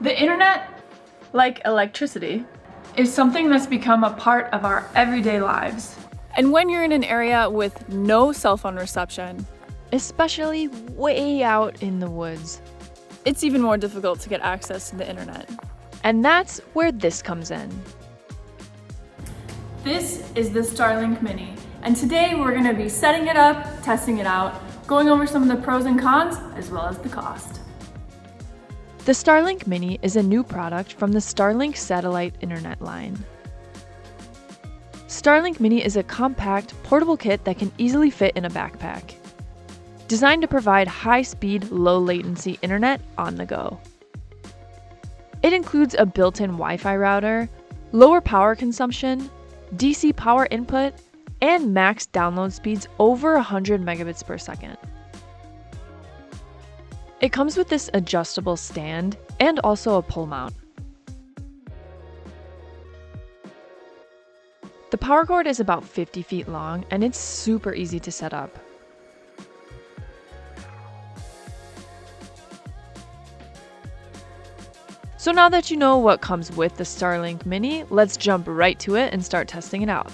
The internet, like electricity, is something that's become a part of our everyday lives. And when you're in an area with no cell phone reception, especially way out in the woods, it's even more difficult to get access to the internet. And that's where this comes in. This is the Starlink Mini, and today we're going to be setting it up, testing it out, going over some of the pros and cons, as well as the cost. The Starlink Mini is a new product from the Starlink satellite internet line. Starlink Mini is a compact, portable kit that can easily fit in a backpack. Designed to provide high-speed, low-latency internet on the go. It includes a built-in Wi-Fi router, lower power consumption, DC power input, and max download speeds over 100 megabits per second. It comes with this adjustable stand and also a pull mount. The power cord is about 50 feet long and it's super easy to set up. So now that you know what comes with the Starlink Mini, let's jump right to it and start testing it out.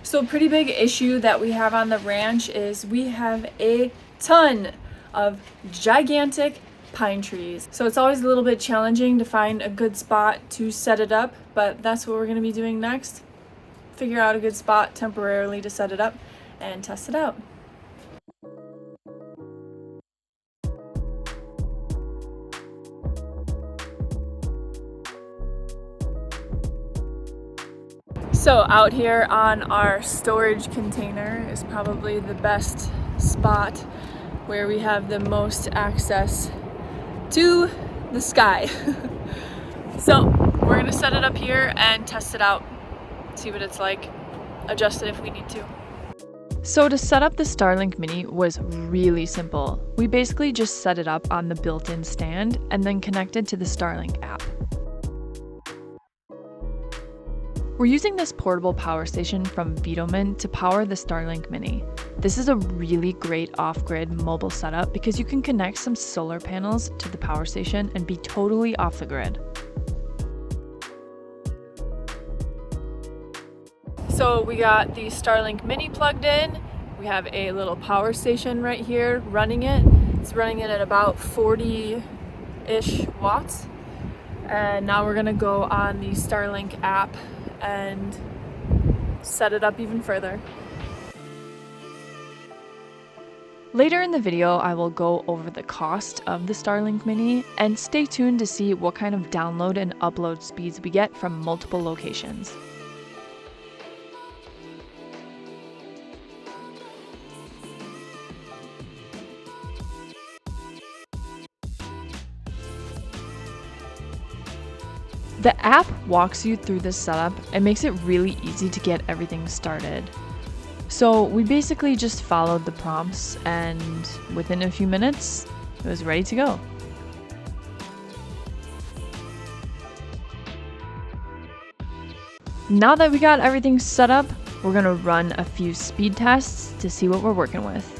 So a pretty big issue that we have on the ranch is we have a ton of gigantic pine trees. So it's always a little bit challenging to find a good spot to set it up, but that's what we're going to be doing next. Figure out a good spot temporarily to set it up and test it out. So out here on our storage container is probably the best spot where we have the most access to the sky. So we're gonna set it up here and test it out, see what it's like, adjust it if we need to. So to set up the Starlink Mini was really simple. We basically just set it up on the built-in stand and then connected to the Starlink app. We're using this portable power station from VTOMAN to power the Starlink Mini. This is a really great off-grid mobile setup because you can connect some solar panels to the power station and be totally off the grid. So we got the Starlink Mini plugged in. We have a little power station right here running it. It's running it at about 40-ish watts. And now we're gonna go on the Starlink app and set it up even further. Later in the video, I will go over the cost of the Starlink Mini, and stay tuned to see what kind of download and upload speeds we get from multiple locations. The app walks you through the setup and makes it really easy to get everything started. So we basically just followed the prompts and within a few minutes, it was ready to go. Now that we got everything set up, we're gonna run a few speed tests to see what we're working with.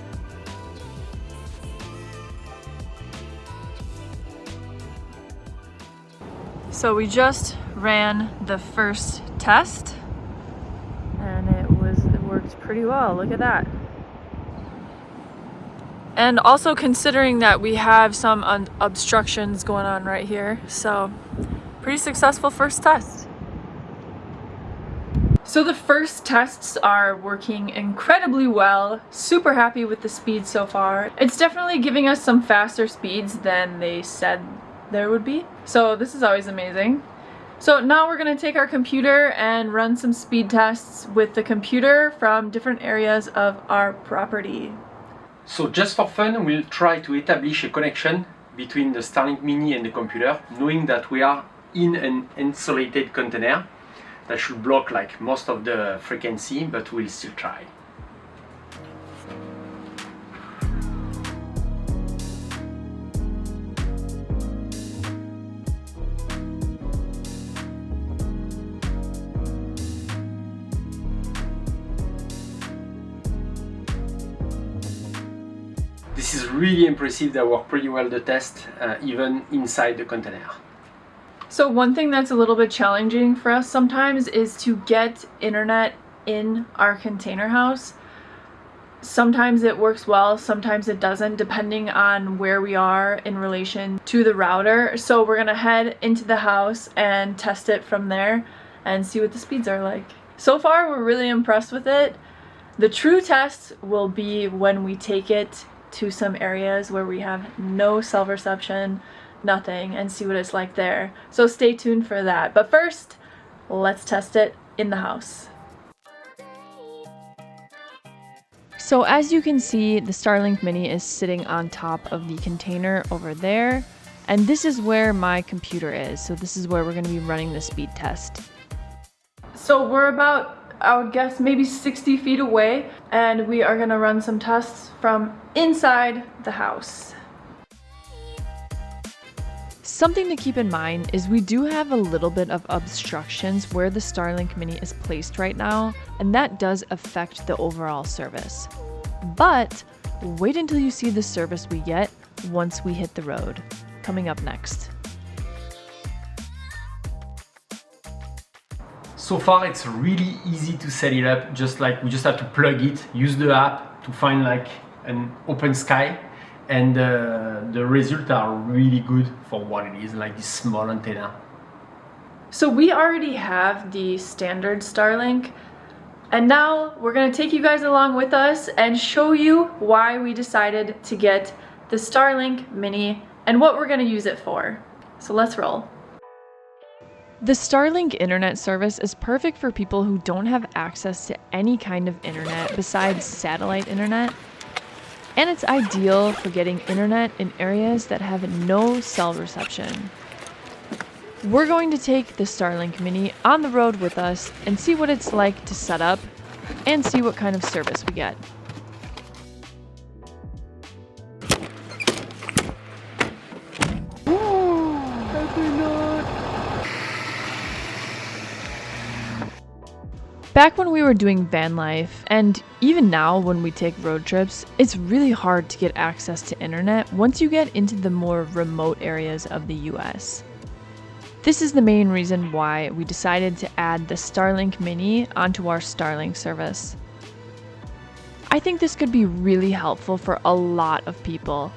So we just ran the first test and it worked pretty well. Look at that. And also considering that we have some obstructions going on right here, so pretty successful first test. So the first tests are working incredibly well. Super happy with the speed so far. It's definitely giving us some faster speeds than they said there would be. So this is always amazing. So now we're going to take our computer and run some speed tests with the computer from different areas of our property. So just for fun, we'll try to establish a connection between the Starlink Mini and the computer, knowing that we are in an insulated container that should block like most of the frequency, but we'll still try. This is really impressive. That worked pretty well the test, even inside the container. So one thing that's a little bit challenging for us sometimes is to get internet in our container house. Sometimes it works well, sometimes it doesn't, depending on where we are in relation to the router. So we're gonna head into the house and test it from there and see what the speeds are like. So far, we're really impressed with it. The true test will be when we take it to some areas where we have no cell reception, nothing, and see what it's like there. So stay tuned for that. But first, let's test it in the house. So as you can see, the Starlink Mini is sitting on top of the container over there, and this is where my computer is. So this is where we're going to be running the speed test. So we're about, I would guess, maybe 60 feet away, and we are going to run some tests from inside the house. Something to keep in mind is we do have a little bit of obstructions where the Starlink Mini is placed right now, and that does affect the overall service. But wait until you see the service we get once we hit the road. Coming up next. So far it's really easy to set it up, we just have to plug it, use the app to find like an open sky, and the results are really good for what it is, like this small antenna. So we already have the standard Starlink, and now we're going to take you guys along with us and show you why we decided to get the Starlink Mini and what we're going to use it for. So let's roll. The Starlink internet service is perfect for people who don't have access to any kind of internet besides satellite internet. And it's ideal for getting internet in areas that have no cell reception. We're going to take the Starlink Mini on the road with us and see what it's like to set up and see what kind of service we get. Back when we were doing van life, and even now when we take road trips, it's really hard to get access to internet once you get into the more remote areas of the US. This is the main reason why we decided to add the Starlink Mini onto our Starlink service. I think this could be really helpful for a lot of people.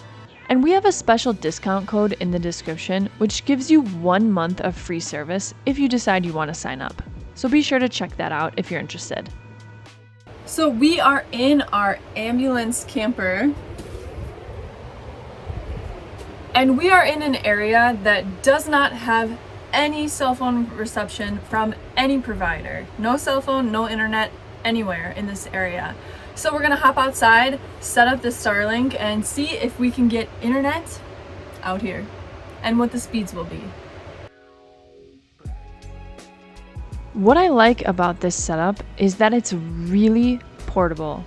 And we have a special discount code in the description which gives you 1 month of free service if you decide you want to sign up. So be sure to check that out if you're interested. So we are in our ambulance camper, and we are in an area that does not have any cell phone reception from any provider. No cell phone, no internet anywhere in this area. So we're gonna hop outside, set up the Starlink, and see if we can get internet out here and what the speeds will be. What I like about this setup is that it's really portable,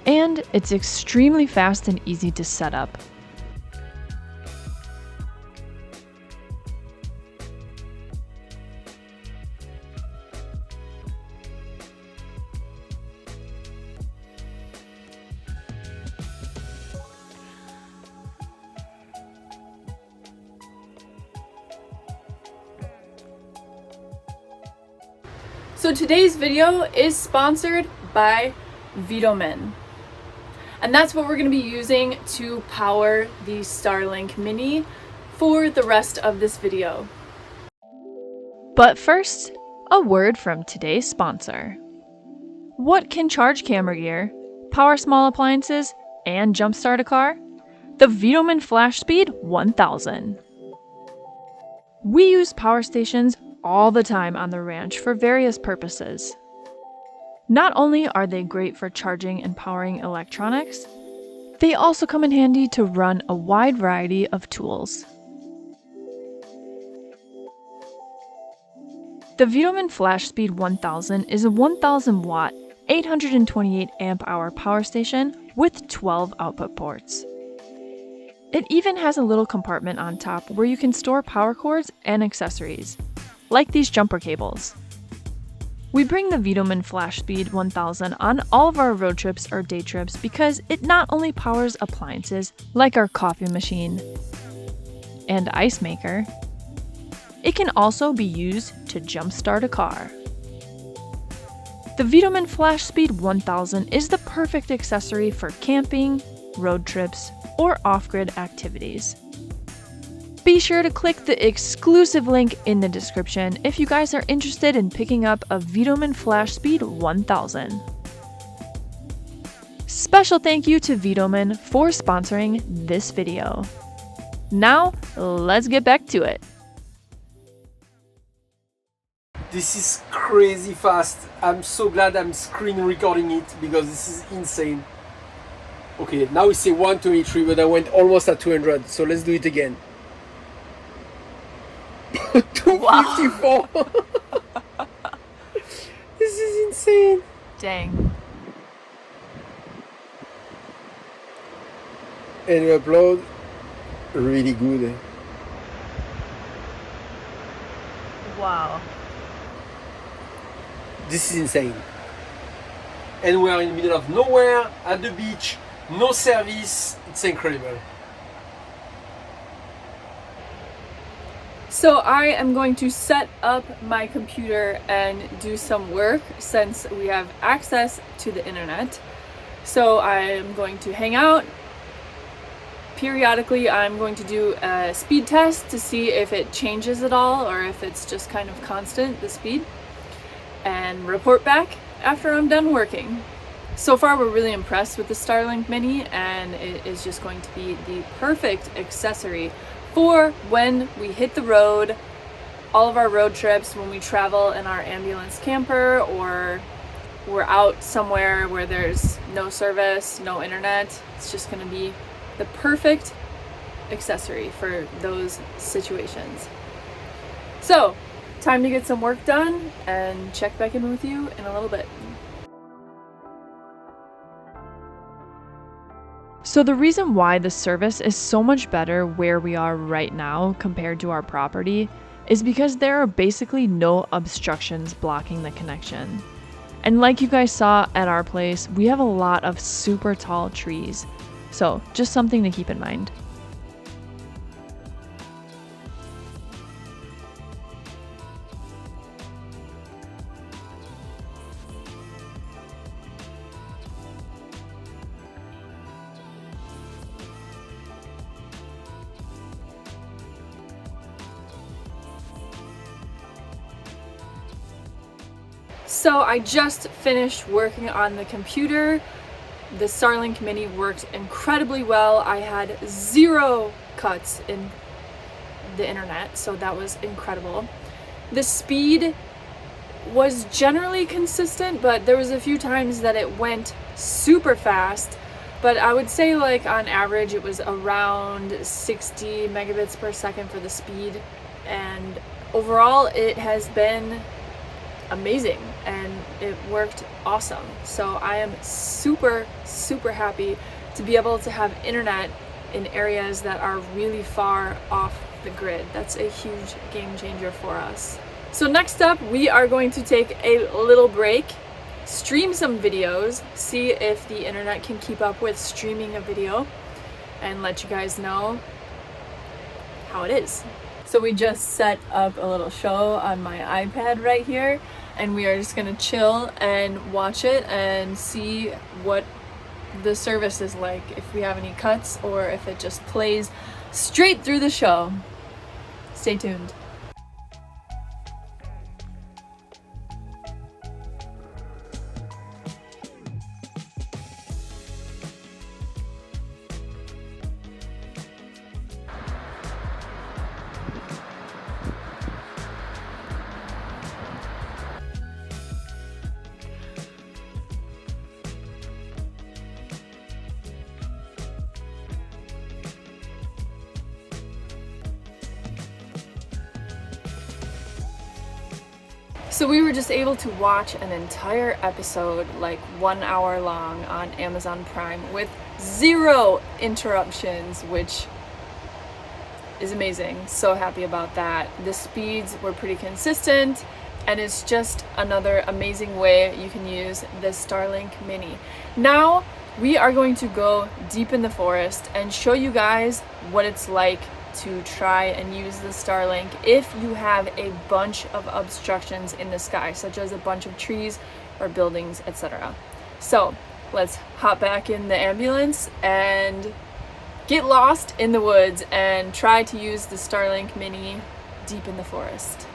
and it's extremely fast and easy to set up. So today's video is sponsored by VTOMAN. And that's what we're going to be using to power the Starlink Mini for the rest of this video. But first, a word from today's sponsor. What can charge camera gear, power small appliances, and jumpstart a car? The VTOMAN Flash Speed 1000. We use power stations all the time on the ranch for various purposes. Not only are they great for charging and powering electronics, they also come in handy to run a wide variety of tools. The VTOMAN Flash Speed 1000 is a 1000 watt, 828 amp hour power station with 12 output ports. It even has a little compartment on top where you can store power cords and accessories, like these jumper cables. We bring the VTOMAN Flash Speed 1000 on all of our road trips or day trips because it not only powers appliances like our coffee machine and ice maker, It can also be used to jumpstart a car. The VTOMAN Flash Speed 1000 is the perfect accessory for camping, road trips, or off-grid activities. Be sure to click the exclusive link in the description if you guys are interested in picking up a VTOMAN Flash Speed 1000. Special thank you to VTOMAN for sponsoring this video. Now, let's get back to it. This is crazy fast. I'm so glad I'm screen recording it because this is insane. Okay, now we say 123, but I went almost at 200, so let's do it again. 254! This is insane. Dang. And we upload. Really good. Wow. This is insane. And we are in the middle of nowhere, at the beach, no service. It's incredible. So I am going to set up my computer and do some work since we have access to the internet. So I am going to hang out. Periodically I'm going to do a speed test to see if it changes at all or if it's just kind of constant, the speed, and report back after I'm done working. So far we're really impressed with the Starlink Mini, and it is just going to be the perfect accessory for when we hit the road, all of our road trips, when we travel in our ambulance camper, or we're out somewhere where there's no service, no internet. It's just going to be the perfect accessory for those situations. So, time to get some work done and check back in with you in a little bit. So the reason why the service is so much better where we are right now compared to our property is because there are basically no obstructions blocking the connection. And like you guys saw at our place, we have a lot of super tall trees. So just something to keep in mind. So I just finished working on the computer. The Starlink Mini worked incredibly well. I had 0 cuts in the internet, so that was incredible. The speed was generally consistent, but there was a few times that it went super fast. But I would say, like, on average it was around 60 megabits per second for the speed, and overall it has been amazing and it worked awesome. So I am super happy to be able to have internet in areas that are really far off the grid. That's a huge game changer for us. So next up, we are going to take a little break, stream some videos, see if the internet can keep up with streaming a video, and let you guys know how it is. So we just set up a little show on my iPad right here, and we are just gonna chill and watch it and see what the service is like, if we have any cuts or if it just plays straight through the show. Stay tuned. So we were just able to watch an entire episode, like 1 hour long, on Amazon Prime with 0 interruptions, which is amazing. So happy about that. The speeds were pretty consistent, and it's just another amazing way you can use the Starlink Mini. Now we are going to go deep in the forest and show you guys what it's like to try and use the Starlink if you have a bunch of obstructions in the sky, such as a bunch of trees or buildings, etc. So let's hop back in the ambulance and get lost in the woods and try to use the Starlink Mini deep in the forest.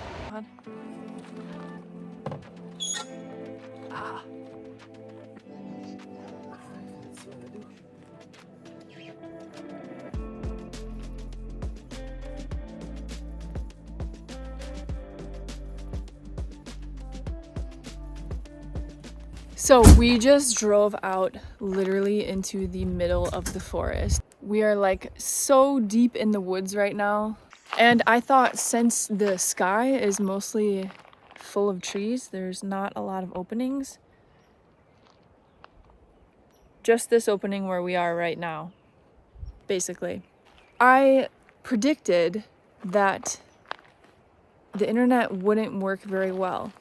So we just drove out literally into the middle of the forest. We are like so deep in the woods right now. And I thought since the sky is mostly full of trees, there's not a lot of openings. Just this opening where we are right now, basically. I predicted that the internet wouldn't work very well.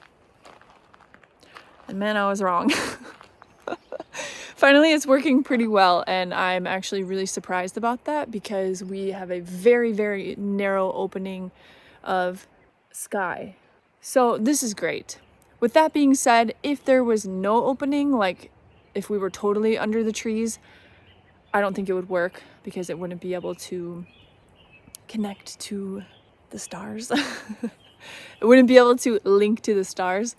And man, I was wrong. Finally, it's working pretty well, and I'm actually really surprised about that because we have a very, very narrow opening of sky. So this is great. With that being said, if there was no opening, like if we were totally under the trees, I don't think it would work because it wouldn't be able to connect to the stars. It wouldn't be able to link to the stars.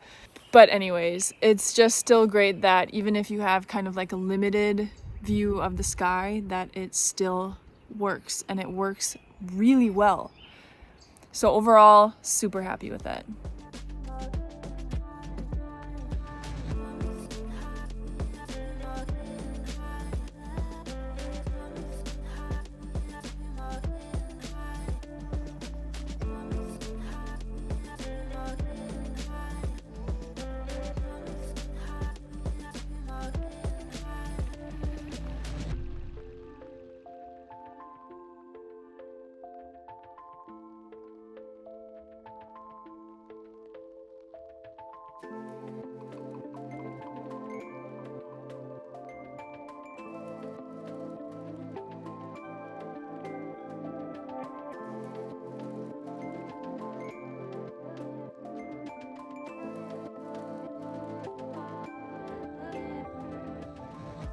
But anyways, it's just still great that even if you have kind of like a limited view of the sky, that it still works, and it works really well. So overall, super happy with it.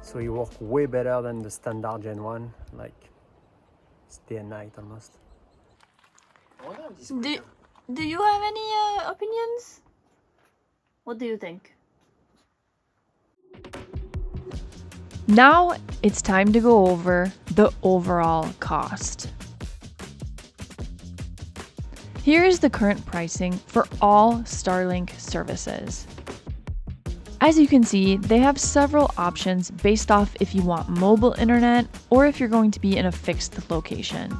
So you work way better than the standard Gen 1, like it's day and night almost. Do you have any opinions? What do you think? Now it's time to go over the overall cost. Here is the current pricing for all Starlink services. As you can see, they have several options based off if you want mobile internet or if you're going to be in a fixed location.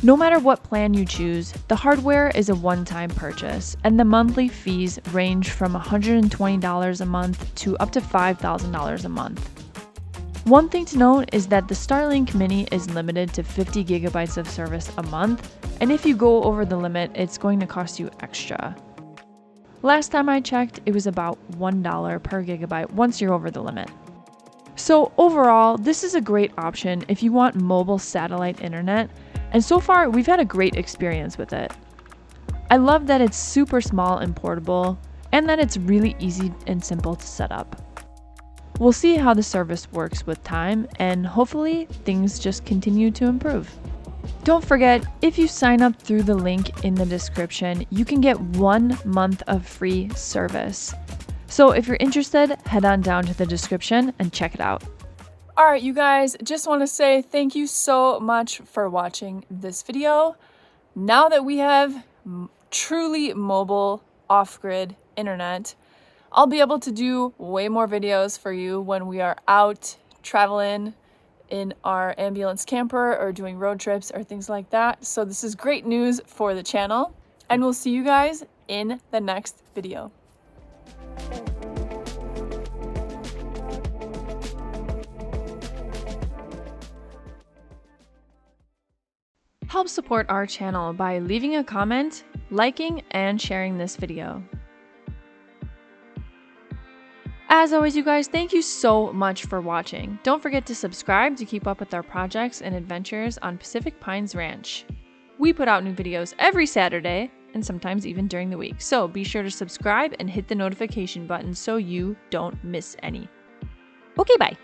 No matter what plan you choose, the hardware is a one-time purchase, and the monthly fees range from $120 a month to up to $5,000 a month. One thing to note is that the Starlink Mini is limited to 50 gigabytes of service a month, and if you go over the limit, it's going to cost you extra. Last time I checked, it was about $1 per gigabyte once you're over the limit. So overall, this is a great option if you want mobile satellite internet, and so far we've had a great experience with it. I love that it's super small and portable, and that it's really easy and simple to set up. We'll see how the service works with time, and hopefully things just continue to improve. Don't forget, if you sign up through the link in the description, you can get 1 month of free service. So if you're interested, head on down to the description and check it out. All right, you guys, just want to say thank you so much for watching this video. Now that we have truly mobile off-grid internet, I'll be able to do way more videos for you when we are out traveling in our ambulance camper or doing road trips or things like that. So this is great news for the channel, and we'll see you guys in the next video. Help support our channel by leaving a comment, liking, and sharing this video. As always, you guys, thank you so much for watching. Don't forget to subscribe to keep up with our projects and adventures on Pacific Pines Ranch. We put out new videos every Saturday and sometimes even during the week, so be sure to subscribe and hit the notification button so you don't miss any. Okay, bye.